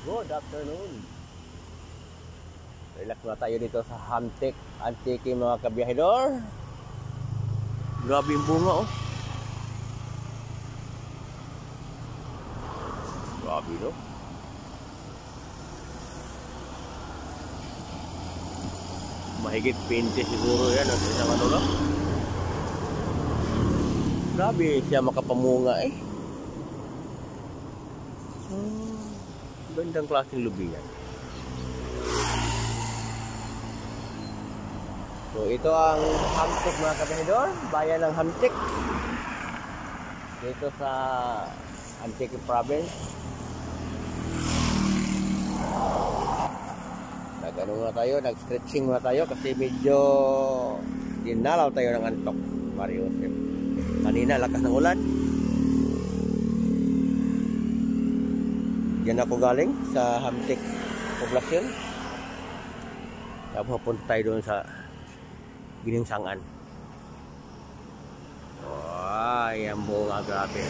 Good afternoon. Relax na tayo dito sa Hamtik Antique mga kabiyahedor. Grabe yung bunga oh. Grabe no. Mahigit 20 siguro yan sa isang ano no. Grabe siya makapamunga eh. Gandang klaseng lubingan. So ito ang Hamtik mga kabiyahedor, bayan ng Hamtik. Dito sa Antique Province. Nag-ano na tayo, nag-stretching na tayo kasi medyo dinalaw tayo ng antok, Mario Joseph. Kanina lakas ng ulan. Diyan ako galing sa Hamtik Poblasyon. Tapos punta tayo doon sa Giningsangan. Wow, yan bunga, grabe.